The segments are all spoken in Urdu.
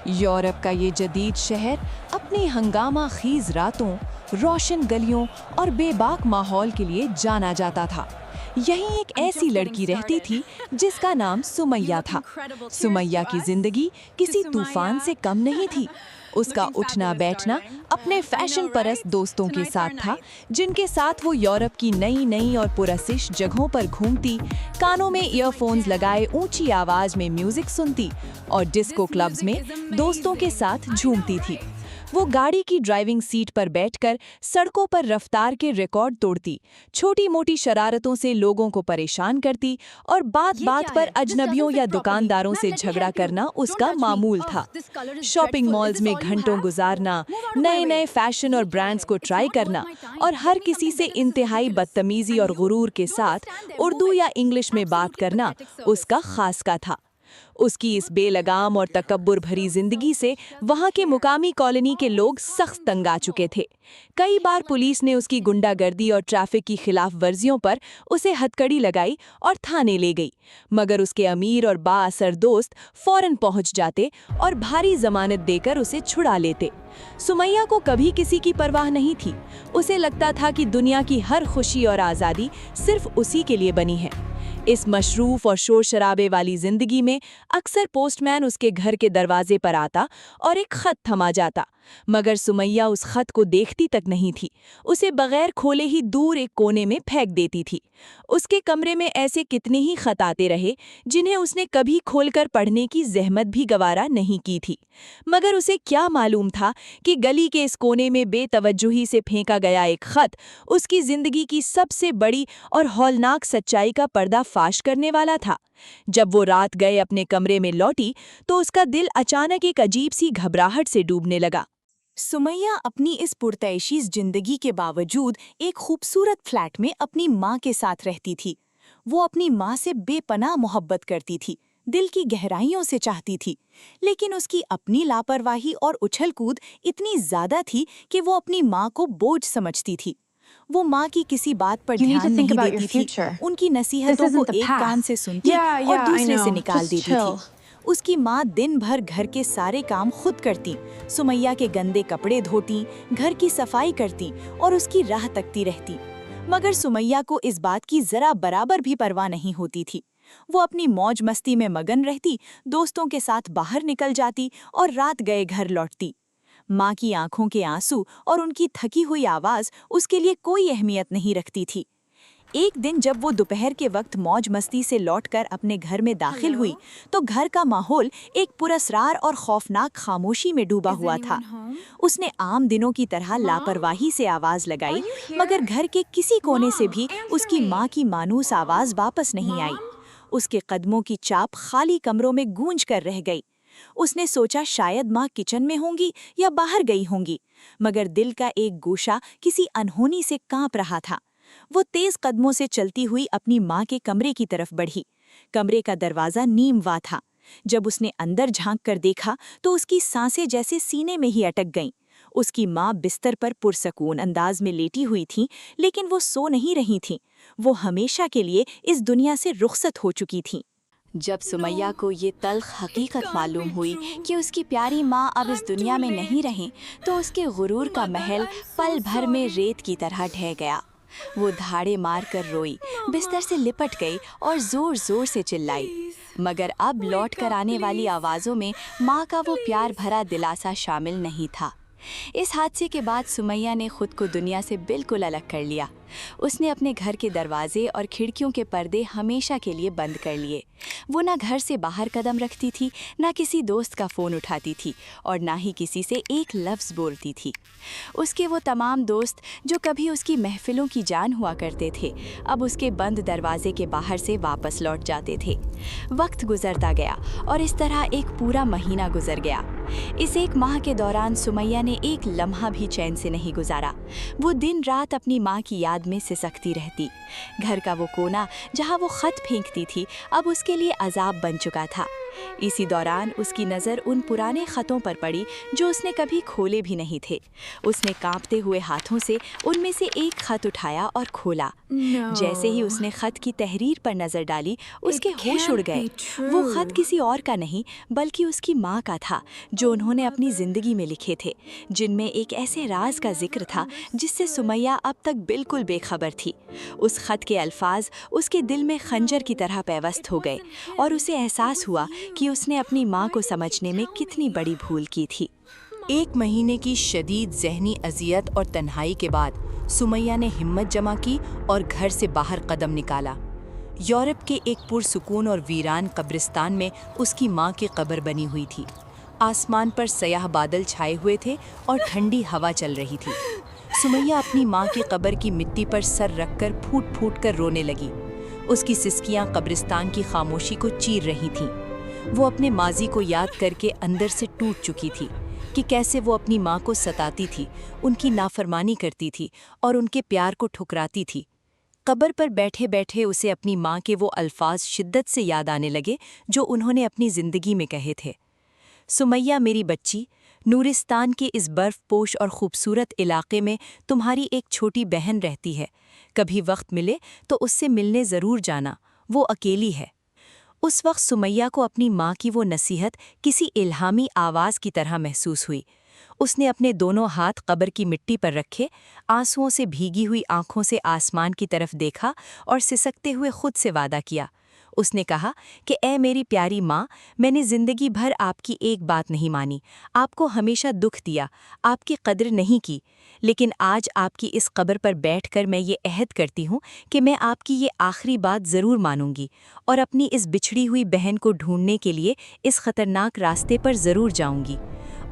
یورپ کا یہ جدید شہر اپنی ہنگامہ خیز راتوں، روشن گلیوں اور بے باک ماحول کے لیے جانا جاتا تھا۔ یہیں ایک ایسی لڑکی رہتی تھی جس کا نام سمیہ تھا۔ سمیہ کی زندگی کسی طوفان سے کم نہیں تھی۔ اس کا اٹھنا بیٹھنا اپنے فیشن پرست دوستوں کے ساتھ تھا، جن کے ساتھ وہ یورپ کی نئی نئی اور پرکشش جگہوں پر گھومتی، کانوں میں ایئر فونز لگائے اونچی آواز میں میوزک سنتی اور ڈسکو کلبز میں دوستوں کے ساتھ جھومتی تھی۔ وہ گاڑی کی ڈرائیونگ سیٹ پر بیٹھ کر سڑکوں پر رفتار کے ریکارڈ توڑتی، چھوٹی موٹی شرارتوں سے لوگوں کو پریشان کرتی اور بات بات پر اجنبیوں یا دکانداروں سے جھگڑا کرنا اس کا معمول تھا۔ شاپنگ مالز میں گھنٹوں گزارنا، نئے نئے فیشن اور برانڈز کو ٹرائی کرنا اور ہر کسی سے انتہائی بدتمیزی اور غرور کے ساتھ اردو یا انگلش میں بات کرنا اس کا خاص کا تھا۔ اس کی اس بے لگام اور تکبر بھری زندگی سے وہاں کے مقامی کالونی کے لوگ سخت تنگ آ چکے تھے۔ کئی بار پولیس نے اس کی گنڈا گردی اور ٹریفک کی خلاف ورزیوں پر اسے ہتھکڑی لگائی اور تھانے لے گئی، مگر اس کے امیر اور با اثر دوست فوراً پہنچ جاتے اور بھاری ضمانت دے کر اسے چھڑا لیتے۔ سمیہ کو کبھی کسی کی پرواہ نہیں تھی۔ اسے لگتا تھا کہ دنیا کی ہر خوشی اور آزادی صرف اسی کے لیے بنی ہے۔ اس مصروف اور شور شرابے والی زندگی میں اکثر پوسٹ مین اس کے گھر کے دروازے پر آتا اور ایک خط تھما جاتا، مگر سمیہ اس خط کو دیکھتی تک نہیں تھی۔ اسے بغیر کھولے ہی دور ایک کونے میں پھینک دیتی تھی۔ اس کے کمرے میں ایسے کتنے ہی خط آتے رہے جنہیں اس نے کبھی کھول کر پڑھنے کی زحمت بھی گوارا نہیں کی تھی، مگر اسے کیا معلوم تھا کہ گلی کے اس کونے میں بے توجہی سے پھینکا گیا ایک خط اس کی زندگی کی سب سے بڑی اور ہولناک سچائی کا پردہ فاش کرنے والا تھا۔ جب وہ رات گئے اپنے کمرے میں لوٹی تو اس کا دل اچانک ایک عجیب سی گھبراہٹ سے ڈوبنے لگا۔ سمیہ اپنی اس پرتعیشی زندگی کے باوجود ایک خوبصورت فلیٹ میں اپنی ماں کے ساتھ رہتی تھی۔ وہ اپنی ماں سے بے پناہ محبت کرتی تھی، دل کی گہرائیوں سے چاہتی تھی، لیکن اس کی اپنی لاپرواہی اور اچھل کود اتنی زیادہ تھی کہ وہ اپنی ماں کو بوجھ سمجھتی تھی۔ وہ ماں کی کسی بات پر دھیان نہیں دیتی تھی، ان کی نصیحتوں کو ایک کان سے سنتی اور دوسرے سے نکال دیتی تھی۔ اس کی ماں دن بھر گھر کے سارے کام خود کرتی، سمیہ کے گندے کپڑے دھوتی، گھر کی صفائی کرتی اور اس کی راہ تکتی رہتی، مگر سمیہ کو اس بات کی ذرا برابر بھی پرواہ نہیں ہوتی تھی۔ وہ اپنی موج مستی میں مگن رہتی، دوستوں کے ساتھ باہر نکل جاتی اور رات گئے گھر لوٹتی۔ ماں کی آنکھوں کے آنسو اور ان کی تھکی ہوئی آواز اس کے لیے کوئی اہمیت نہیں رکھتی تھی۔ ایک دن جب وہ دوپہر کے وقت موج مستی سے لوٹ کر اپنے گھر میں داخل ہوئی تو گھر کا ماحول ایک پراسرار اور خوفناک خاموشی میں ڈوبا ہوا تھا۔ اس نے عام دنوں کی طرح لاپرواہی سے آواز لگائی، مگر گھر کے کسی کونے سے بھی اس کی ماں کی مانوس آواز واپس نہیں آئی۔ اس کے قدموں کی چاپ خالی کمروں میں گونج کر رہ گئی۔ اس نے سوچا شاید ماں کچن میں ہوں گی یا باہر گئی ہوں گی، مگر دل کا ایک گوشہ کسی انہونی سے کانپ رہا تھا۔ وہ تیز قدموں سے چلتی ہوئی اپنی ماں کے کمرے کی طرف بڑھی۔ کمرے کا دروازہ نیم وا تھا۔ جب اس نے اندر جھانک کر دیکھا تو اس کی سانسیں جیسے سینے میں ہی اٹک گئیں۔ اس کی ماں بستر پر پرسکون انداز میں لیٹی ہوئی تھیں، لیکن وہ سو نہیں رہی تھیں۔ وہ ہمیشہ کے لیے اس دنیا سے رخصت ہو چکی تھیں۔ جب سمیہ کو یہ تلخ حقیقت معلوم ہوئی کہ اس کی پیاری ماں اب اس دنیا میں نہیں رہیں تو اس کے غرور کا محل پل بھر میں ریت کی طرح ڈھہ گیا۔ وہ دھاڑے مار کر روئی، بستر سے لپٹ گئی اور زور زور سے چلائی، مگر اب لوٹ کر آنے والی آوازوں میں ماں کا وہ پیار بھرا دلاسا شامل نہیں تھا۔ اس حادثے کے بعد سمیہ نے خود کو دنیا سے بالکل الگ کر لیا۔ اس نے اپنے گھر کے دروازے اور کھڑکیوں کے پردے ہمیشہ کے لیے بند کر لیے۔ وہ نہ گھر سے باہر قدم رکھتی تھی، نہ کسی دوست کا فون اٹھاتی تھی اور نہ ہی کسی سے ایک لفظ بولتی تھی۔ اس کے وہ تمام دوست جو کبھی اس کی محفلوں کی جان ہوا کرتے تھے، اب اس کے بند دروازے کے باہر سے واپس لوٹ جاتے تھے۔ وقت گزرتا گیا اور اس طرح ایک پورا مہینہ گزر گیا۔ اس ایک ماہ کے دوران سمیہ نے ایک لمحہ بھی چین سے نہیں گزارا۔ وہ دن رات اپنی ماں کی یاد میں سسکتی رہتی۔ گھر کا وہ کونا جہاں وہ خط پھینکتی تھی اب اس کے لیے عذاب بن چکا تھا۔ اسی دوران اس کی نظر ان پرانے خطوں پر پڑی جو اس نے کبھی کھولے بھی نہیں تھے۔ اس نے کانپتے ہوئے ہاتھوں سے ان میں سے ایک خط اٹھایا اور کھولا۔ جیسے ہی اس نے خط کی تحریر پر نظر ڈالی، اس کے ہوش اڑ گئے۔ وہ خط کسی اور کا نہیں بلکہ اس کی ماں کا تھا، جو انہوں نے اپنی زندگی میں لکھے تھے، جن میں ایک ایسے راز کا ذکر تھا جس سے سمیہ اب تک بالکل بے خبر تھی۔ اس خط کے الفاظ اس کے دل میں خنجر کی طرح پیوست ہو گئے اور اسے احساس ہوا کہ اس نے اپنی ماں کو سمجھنے میں کتنی بڑی بھول کی تھی۔ 1 مہینے کی شدید ذہنی اذیت اور تنہائی کے بعد سمیہ نے ہمت جمع کی اور گھر سے باہر قدم نکالا۔ یورپ کے ایک پرسکون اور ویران قبرستان میں اس کی ماں کی قبر بنی ہوئی تھی۔ آسمان پر سیاہ بادل چھائے ہوئے تھے اور ٹھنڈی ہوا چل رہی تھی۔ سمیہ اپنی ماں کی قبر کی مٹی پر سر رکھ کر پھوٹ پھوٹ کر رونے لگی۔ اس کی سسکیاں قبرستان کی خاموشی کو چیر رہی تھیں۔ وہ اپنے ماضی کو یاد کر کے اندر سے ٹوٹ چکی تھی کہ کیسے وہ اپنی ماں کو ستاتی تھی، ان کی نافرمانی کرتی تھی اور ان کے پیار کو ٹھکراتی تھی۔ قبر پر بیٹھے بیٹھے اسے اپنی ماں کے وہ الفاظ شدت سے یاد آنے لگے جو انہوں نے اپنی زندگی میں کہے تھے۔ سمیہ میری بچی، نورستان کے اس برف پوش اور خوبصورت علاقے میں تمہاری ایک چھوٹی بہن رہتی ہے۔ کبھی وقت ملے تو اس سے ملنے ضرور جانا، وہ اکیلی ہے۔ اس وقت سمیہ کو اپنی ماں کی وہ نصیحت کسی الہامی آواز کی طرح محسوس ہوئی۔ اس نے اپنے دونوں ہاتھ قبر کی مٹی پر رکھے، آنسوؤں سے بھیگی ہوئی آنکھوں سے آسمان کی طرف دیکھا اور سسکتے ہوئے خود سے وعدہ کیا۔ اس نے کہا کہ اے میری پیاری ماں، میں نے زندگی بھر آپ کی ایک بات نہیں مانی، آپ کو ہمیشہ دکھ دیا، آپ کی قدر نہیں کی، لیکن آج آپ کی اس قبر پر بیٹھ کر میں یہ عہد کرتی ہوں کہ میں آپ کی یہ آخری بات ضرور مانوں گی اور اپنی اس بچھڑی ہوئی بہن کو ڈھونڈنے کے لیے اس خطرناک راستے پر ضرور جاؤں گی۔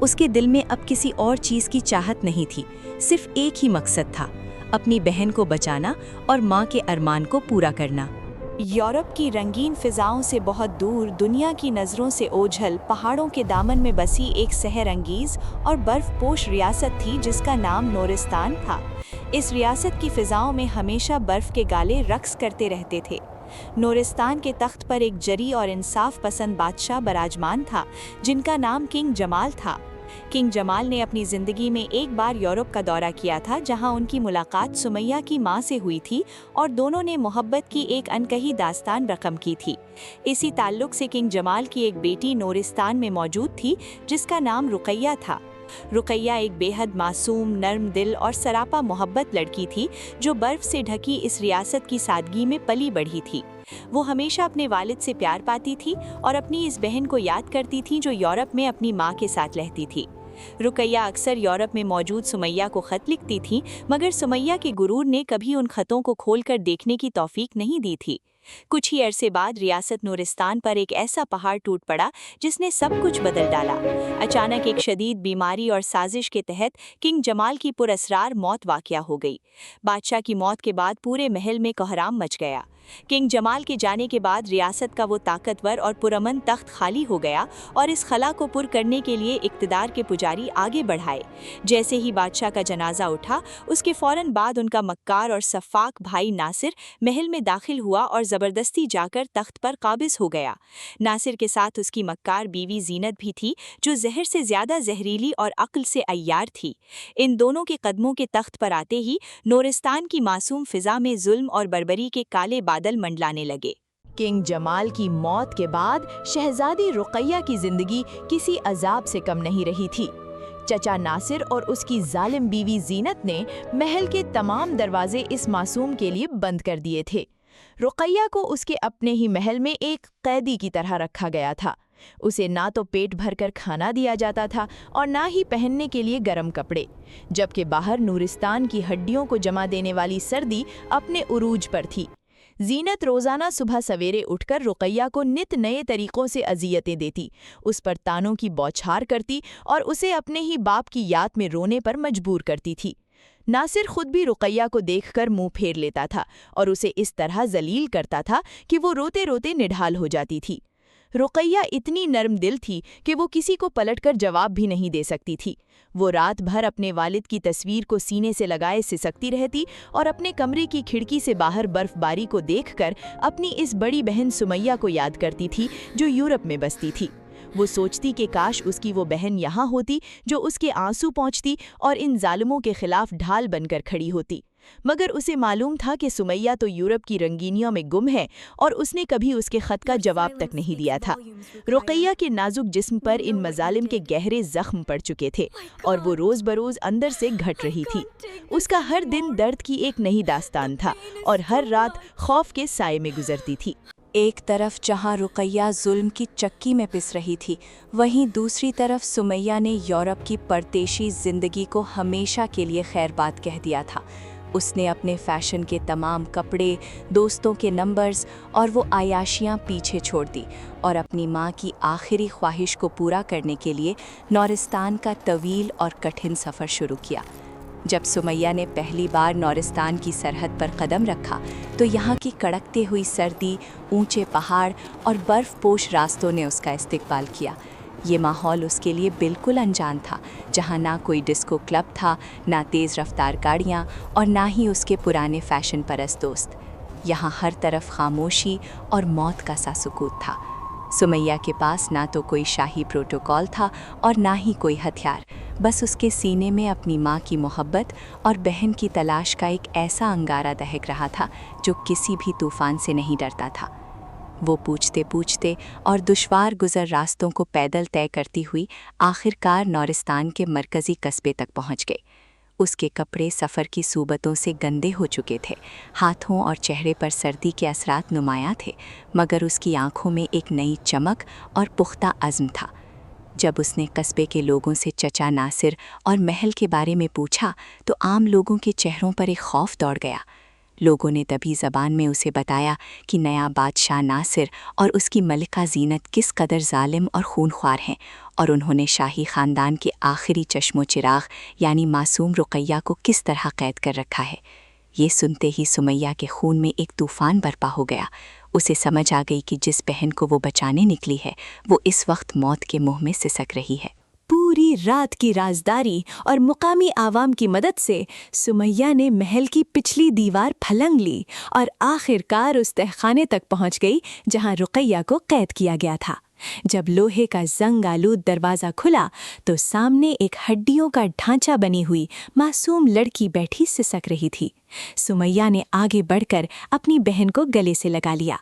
اس کے دل میں اب کسی اور چیز کی چاہت نہیں تھی، صرف ایک ہی مقصد تھا، اپنی بہن کو بچانا اور ماں کے ارمان کو پورا کرنا۔ یورپ کی رنگین فضاؤں سے بہت دور، دنیا کی نظروں سے اوجھل پہاڑوں کے دامن میں بسی ایک سحر انگیز اور برف پوش ریاست تھی جس کا نام نورستان تھا۔ اس ریاست کی فضاؤں میں ہمیشہ برف کے گالے رقص کرتے رہتے تھے۔ نورستان کے تخت پر ایک جری اور انصاف پسند بادشاہ براجمان تھا جن کا نام کنگ جمال تھا۔ کنگ جمال نے اپنی زندگی میں ایک بار یورپ کا دورہ کیا تھا جہاں ان کی ملاقات سمیہ کی ماں سے ہوئی تھی اور دونوں نے محبت کی ایک انکہی داستان رقم کی تھی۔ اسی تعلق سے کنگ جمال کی ایک بیٹی نورستان میں موجود تھی جس کا نام رقیہ تھا۔ رقیہ ایک بے حد معصوم، نرم دل اور سراپا محبت لڑکی تھی جو برف سے ڈھکی اس ریاست کی سادگی میں پلی بڑھی تھی۔ وہ ہمیشہ اپنے والد سے پیار پاتی تھی اور اپنی اس بہن کو یاد کرتی تھی جو یورپ میں اپنی ماں کے ساتھ رہتی تھی۔ رقیہ اکثر یورپ میں موجود سمیہ کو خط لکھتی تھی، مگر سمیہ کے غرور نے کبھی ان خطوں کو کھول کر دیکھنے کی توفیق نہیں دی تھی۔ کچھ ہی عرصے بعد ریاست نورستان پر ایک ایسا پہاڑ ٹوٹ پڑا جس نے سب کچھ بدل ڈالا۔ اچانک ایک شدید بیماری اور سازش کے تحت کنگ جمال کی پراسرار موت واقع ہو گئی۔ بادشاہ کی موت کے بعد پورے محل میں کوہرام مچ گیا۔ کنگ جمال کے جانے کے بعد ریاست کا وہ طاقتور اور پرامن تخت خالی ہو گیا اور اس خلا کو پر کرنے کے لیے اقتدار کے پجاری آگے بڑھائے۔ جیسے ہی بادشاہ کا جنازہ اٹھا، اس کے فوراً بعد ان کا مکار اور سفاک بھائی ناصر محل میں داخل ہوا اور زبردستی جا کر تخت پر قابض ہو گیا۔ ناصر کے ساتھ اس کی مکار بیوی زینت بھی تھی جو زہر سے زیادہ زہریلی اور عقل سے عیار تھی۔ ان دونوں کے قدموں کے تخت پر آتے ہی نورستان کی معصوم فضا میں ظلم اور بربری کے کالے بادل منڈلانے لگے۔ کنگ جمال کی موت کے بعد شہزادی رقیہ کی زندگی کسی عذاب سے کم نہیں رہی تھی۔ چچا ناصر اور اس کی ظالم بیوی زینت نے محل کے تمام دروازے اس معصوم کے لیے بند کر دیے تھے۔ رقیہ کو اس کے اپنے ہی محل میں ایک قیدی کی طرح رکھا گیا تھا۔ اسے نہ تو پیٹ بھر کر کھانا دیا جاتا تھا اور نہ ہی پہننے کے لیے گرم کپڑے، جبکہ باہر نورستان کی ہڈیوں کو جما دینے والی سردی اپنے عروج پر تھی۔ زینت روزانہ صبح سویرے اٹھ کر رقیہ کو نت نئے طریقوں سے اذیتیں دیتی، اس پر تانوں کی بوچھار کرتی اور اسے اپنے ہی باپ کی یاد میں رونے پر مجبور کرتی تھی۔ ناصر خود بھی رقیہ کو دیکھ کر منہ پھیر لیتا تھا اور اسے اس طرح ذلیل کرتا تھا کہ وہ روتے روتے نڈھال ہو جاتی تھی۔ رقیہ اتنی نرم دل تھی کہ وہ کسی کو پلٹ کر جواب بھی نہیں دے سکتی تھی۔ وہ رات بھر اپنے والد کی تصویر کو سینے سے لگائے سسکتی رہتی اور اپنے کمرے کی کھڑکی سے باہر برف باری کو دیکھ کر اپنی اس بڑی بہن سمیہ کو یاد کرتی تھی جو یورپ میں بستی تھی۔ وہ سوچتی کہ کاش اس کی وہ بہن یہاں ہوتی جو اس کے آنسو پہنچتی اور ان ظالموں کے خلاف ڈھال بن کر کھڑی ہوتی، مگر اسے معلوم تھا کہ سمیہ تو یورپ کی رنگینیوں میں گم ہے اور اس نے کبھی اس کے خط کا جواب تک نہیں دیا تھا۔ رقیہ کے نازک جسم پر ان مظالم کے گہرے زخم پڑ چکے تھے اور وہ روز بروز اندر سے گھٹ رہی تھی۔ اس کا ہر دن درد کی ایک نئی داستان تھا اور ہر رات خوف کے سائے میں گزرتی تھی۔ ایک طرف جہاں رقیہ ظلم کی چکی میں پس رہی تھی، وہیں دوسری طرف سمیہ نے یورپ کی پرتیشی زندگی کو ہمیشہ کے لیے خیر بات کہہ دیا تھا۔ اس نے اپنے فیشن کے تمام کپڑے، دوستوں کے نمبرز اور وہ عیاشیاں پیچھے چھوڑ دی اور اپنی ماں کی آخری خواہش کو پورا کرنے کے لیے نورستان کا طویل اور کٹھن سفر شروع کیا۔ جب سمیہ نے پہلی بار نورستان کی سرحد پر قدم رکھا تو یہاں کی کڑکتے ہوئی سردی، اونچے پہاڑ اور برف پوش راستوں نے اس کا استقبال کیا۔ یہ ماحول اس کے لیے بالکل انجان تھا، جہاں نہ کوئی ڈسکو کلب تھا، نہ تیز رفتار گاڑیاں اور نہ ہی اس کے پرانے فیشن پرست دوست۔ یہاں ہر طرف خاموشی اور موت کا سا سکوت تھا۔ سمیہ کے پاس نہ تو کوئی شاہی پروٹوکول تھا اور نہ ہی کوئی ہتھیار، بس اس کے سینے میں اپنی ماں کی محبت اور بہن کی تلاش کا ایک ایسا انگارہ دہک رہا تھا جو کسی بھی طوفان سے نہیں ڈرتا تھا۔ وہ پوچھتے پوچھتے اور دشوار گزر راستوں کو پیدل طے کرتی ہوئی آخرکار نورستان کے مرکزی قصبے تک پہنچ گئی۔ اس کے کپڑے سفر کی صوبتوں سے گندے ہو چکے تھے، ہاتھوں اور چہرے پر سردی کے اثرات نمایاں تھے، مگر اس کی آنکھوں میں ایک نئی چمک اور پختہ عزم تھا۔ جب اس نے قصبے کے لوگوں سے چچا ناصر اور محل کے بارے میں پوچھا تو عام لوگوں کے چہروں پر ایک خوف دوڑ گیا۔ لوگوں نے دبی زبان میں اسے بتایا کہ نیا بادشاہ ناصر اور اس کی ملکہ زینت کس قدر ظالم اور خونخوار ہیں، اور انہوں نے شاہی خاندان کے آخری چشم و چراغ یعنی معصوم رقیہ کو کس طرح قید کر رکھا ہے۔ یہ سنتے ہی سمیہ کے خون میں ایک طوفان برپا ہو گیا۔ اسے سمجھ آ گئی کہ جس بہن کو وہ بچانے نکلی ہے وہ اس وقت موت کے منہ میں سسک رہی ہے۔ پوری رات کی رازداری اور مقامی عوام کی مدد سے سمیہ نے محل کی پچھلی دیوار پھلنگ لی اور آخرکار اس تہخانے تک پہنچ گئی جہاں رقیہ کو قید کیا گیا تھا۔ جب لوہے کا زنگ آلود دروازہ کھلا تو سامنے ایک ہڈیوں کا ڈھانچہ بنی ہوئی معصوم لڑکی بیٹھی سسک رہی تھی۔ سمیہ نے آگے بڑھ کر اپنی بہن کو گلے سے لگا لیا۔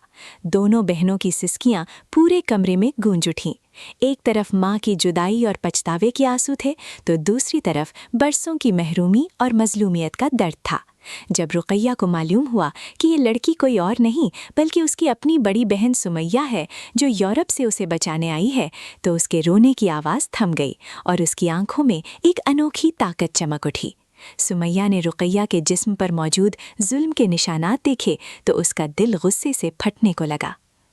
دونوں بہنوں کی سسکیاں پورے کمرے میں گونج اٹھیں۔ ایک طرف ماں کی جدائی اور پچھتاوے کے آنسو تھے تو دوسری طرف برسوں کی محرومی اور مظلومیت کا درد تھا۔ جب رقیہ کو معلوم ہوا کہ یہ لڑکی کوئی اور نہیں بلکہ اس کی اپنی بڑی بہن سمیہ ہے جو یورپ سے اسے بچانے آئی ہے، تو اس کے رونے کی آواز تھم گئی اور اس کی آنکھوں میں ایک انوکھی طاقت چمک اٹھی۔ سمیہ نے رقیہ کے جسم پر موجود ظلم کے نشانات دیکھے تو اس کا دل غصے سے پھٹنے کو لگا۔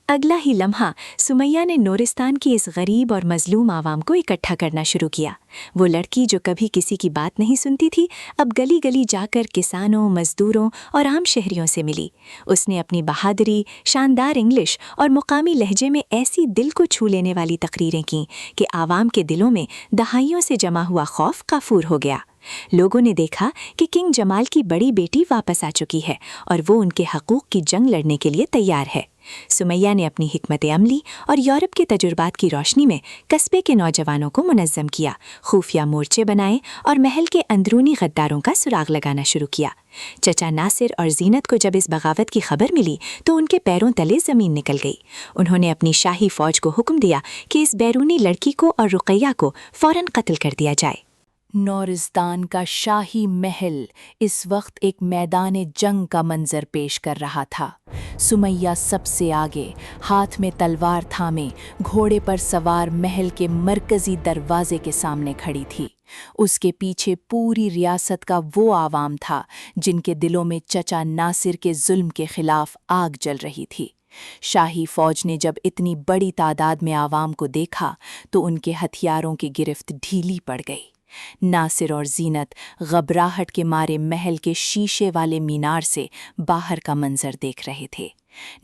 اگلا ہی لمحہ سمیہ نے نورستان کی اس غریب اور مظلوم عوام کو اکٹھا کرنا شروع کیا۔ وہ لڑکی جو کبھی کسی کی بات نہیں سنتی تھی اب گلی گلی جا کر کسانوں، مزدوروں اور عام شہریوں سے ملی۔ اس نے اپنی بہادری، شاندار انگلش اور مقامی لہجے میں ایسی دل کو چھو لینے والی تقریریں کیں کہ عوام کے دلوں میں دہائیوں سے جمع ہوا خوف کافور ہو گیا۔ لوگوں نے دیکھا کہ کنگ جمال کی بڑی بیٹی واپس آ چکی ہے اور وہ ان کے حقوق کی جنگ لڑنے کے لیے تیار ہے۔ سمیہ نے اپنی حکمت عملی اور یورپ کے تجربات کی روشنی میں قصبے کے نوجوانوں کو منظم کیا، خفیہ مورچے بنائے اور محل کے اندرونی غداروں کا سراغ لگانا شروع کیا۔ چچا ناصر اور زینت کو جب اس بغاوت کی خبر ملی تو ان کے پیروں تلے زمین نکل گئی۔ انہوں نے اپنی شاہی فوج کو حکم دیا کہ اس بیرونی لڑکی کو اور رقیہ کو فوراً قتل کر دیا جائے۔ نورستان کا شاہی محل اس وقت ایک میدان جنگ کا منظر پیش کر رہا تھا۔ سمیہ سب سے آگے، ہاتھ میں تلوار تھامے، گھوڑے پر سوار محل کے مرکزی دروازے کے سامنے کھڑی تھی۔ اس کے پیچھے پوری ریاست کا وہ عوام تھا جن کے دلوں میں چچا ناصر کے ظلم کے خلاف آگ جل رہی تھی۔ شاہی فوج نے جب اتنی بڑی تعداد میں عوام کو دیکھا تو ان کے ہتھیاروں کی گرفت ڈھیلی پڑ گئی۔ ناصر اور زینت گھبراہٹ کے مارے محل کے شیشے والے مینار سے باہر کا منظر دیکھ رہے تھے۔